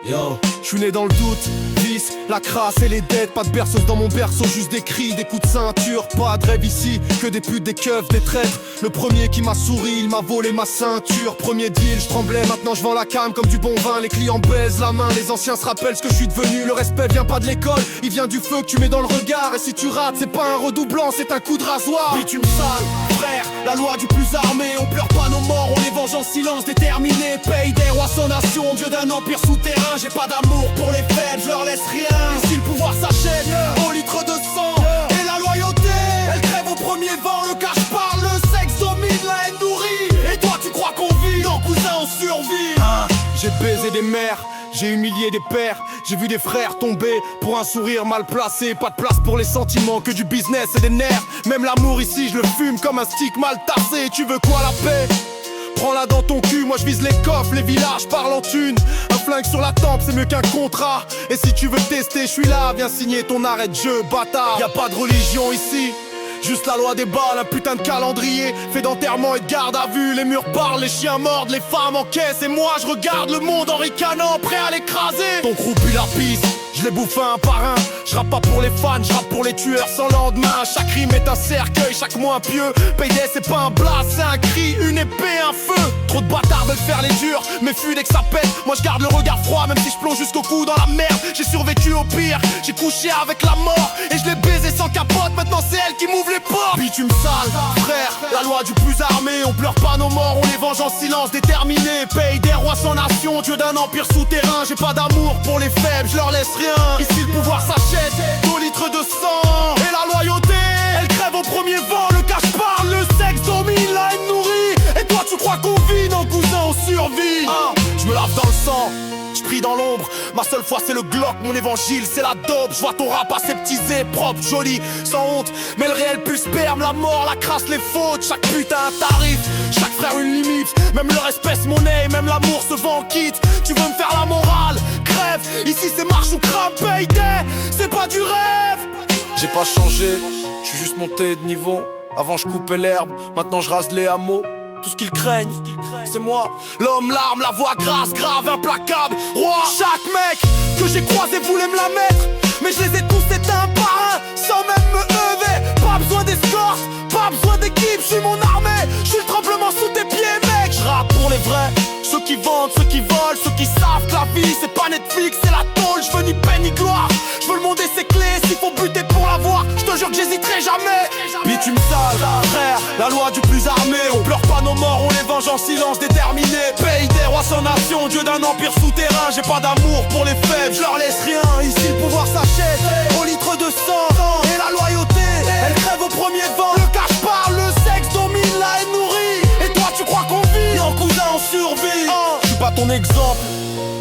Yo, je suis né dans le doute, vice, la crasse et les dettes. Pas de berceuse dans mon berceau, juste des cris, des coups de ceinture. Pas de rêve ici, que des putes, des keufs, des traîtres. Le premier qui m'a souri, il m'a volé ma ceinture. Premier deal, je tremblais, maintenant je vends la cam comme du bon vin. Les clients baisent la main, les anciens se rappellent ce que je suis devenu. Le respect vient pas de l'école, il vient du feu que tu mets dans le regard. Et si tu rates, c'est pas un redoublant, c'est un coup de rasoir. Oui, tu me sales, frère, la loi du plus armé. On pleure pas nos morts, on les venge en silence déterminé. Pays des rois sans nation, dieu d'un empire souterrain. J'ai pas d'amour pour les faibles, je leur laisse rien. Et si le pouvoir s'achète, au litre de sang et la loyauté, elle crève au premier vent. Le cash parle, le sexe domine, la haine nourrit. Et toi tu crois qu'on vit, non cousin on survit. J'ai baisé des mères, j'ai humilié des pères, j'ai vu des frères tomber pour un sourire mal placé. Pas de place pour les sentiments, que du business et des nerfs. Même l'amour ici je le fume comme un stick mal tassé. Tu veux quoi, la paix? Prends-la dans ton cul, moi je vise les coffres, les villages parlent en thunes. Un flingue sur la tempe, c'est mieux qu'un contrat. Et si tu veux tester, je suis là, viens signer ton arrêt de jeu, bâtard. Y'a pas de religion ici, juste la loi des balles, un putain de calendrier fait d'enterrement et de garde à vue. Les murs parlent, les chiens mordent, les femmes encaissent. Et moi je regarde le monde en ricanant, prêt à l'écraser. Ton crew pue la piste, je les bouffe un par un. Je rappe pas pour les fans, je rappe pour les tueurs sans lendemain. Chaque rime est un cercueil, chaque mot un pieu. Payday c'est pas un blast, c'est un cri, une épée, un feu. Trop de bâtards veulent faire les durs, mais fuis dès que ça pète. Moi je garde le regard froid, même si je plonge jusqu'au cou dans la merde. J'ai survécu au pire, j'ai couché avec la mort. Et je l'ai baisé sans capote, maintenant c'est elle qui m'ouvre les portes. Puis tu me sales, frère, la loi du plus armé. On pleure pas nos morts, on les venge en silence déterminé. Pays des rois sans nation, dieu d'un empire souterrain. J'ai pas d'amour pour les faibles, je leur laisse rien. Ici le pouvoir s'achète, 2 litres de sang. Et la loyauté, elle crève au premier vent. Le cash parle, le sexe domine, la haine nourrit. Et toi tu crois qu'on vit, non cousin on survit. Je me lave dans le sang, je prie dans l'ombre. Ma seule foi c'est le Glock, mon évangile c'est la dope. Je vois ton rap aseptisé, propre, joli, sans honte. Mais le réel pue sperme, la mort, la crasse, les fautes. Chaque putain un tarif, chaque frère une limite. Même le respect c'est monnaie, même l'amour se vend en kit. Tu veux me faire la morale, crève. Ici c'est marche ou crame, payday, c'est pas du rêve. J'ai pas changé, je suis juste monté de niveau. Avant je coupais l'herbe, maintenant je rase les hameaux. Tout ce qu'ils craignent, c'est moi. L'homme, l'arme, la voix grasse, grave, implacable. Roi, chaque mec que j'ai croisé voulait me la mettre. Mais je les ai tous éteints par un, sans même me lever. Pas besoin d'escorte, pas besoin d'équipe. Je suis mon armée, je suis le tremblement sous tes pieds, mec. Je rappe pour les vrais, ceux qui vendent, ceux qui volent, ceux qui savent que la vie c'est pas Netflix, c'est la tôle. Je veux ni paix ni gloire, je veux le monde et ses clés. S'il faut buter pour l'avoir, je te jure que j'hésiterai jamais. Puis tu me sales, frère, la loi du plus armé. On pleure pas nos morts, on les venge en silence déterminé. Pays des rois sans nation, dieu d'un empire souterrain. J'ai pas d'amour pour les faibles, je leur laisse rien. Ici le pouvoir s'achète, au litre de sang. Et la loyauté, elle crève au premier vent. Le cash parle, le sexe domine, la haine nourrit. Et toi tu crois qu'on vit, non cousin on survit. Je suis pas ton exemple,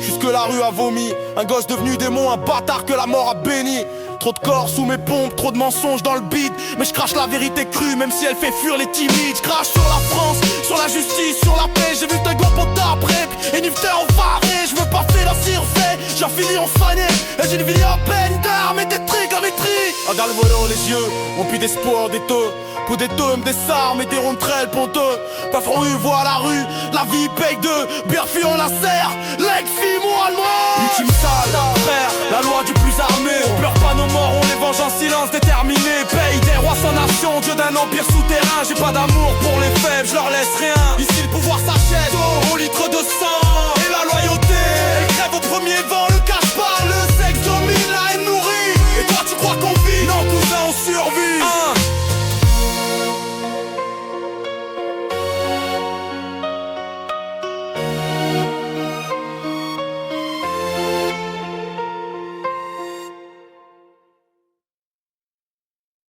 jusque la rue a vomi. Un gosse devenu démon, un bâtard que la mort a béni. Trop de corps sous mes pompes, trop de mensonges dans le beat. Mais je crache la vérité crue, même si elle fait fuir les timides. Je crache sur la France, sur la justice, sur la paix. J'ai vu tes gros potas après, et nifter au faré. Je veux pas faire la cirfait, j'en finis en fané. Et j'ai une vie en peine d'armes et des tricks en étrie. Regarde le volant, les yeux, remplis d'espoir, des teux. Pour des tomes, des sarmes et des rontrelles ponteux. Pas franc rue, voit la rue, la vie paye deux. Bien fui on la serre, l'ex-fille-moi le mort. Puis tu me sales, frère, la loi du plus armé. On pleure pas nos morts, on les venge en silence déterminé. Pays des rois sans nation, dieu d'un empire souterrain. J'ai pas d'amour pour les faibles, je leur laisse rien. Ici le pouvoir s'achète,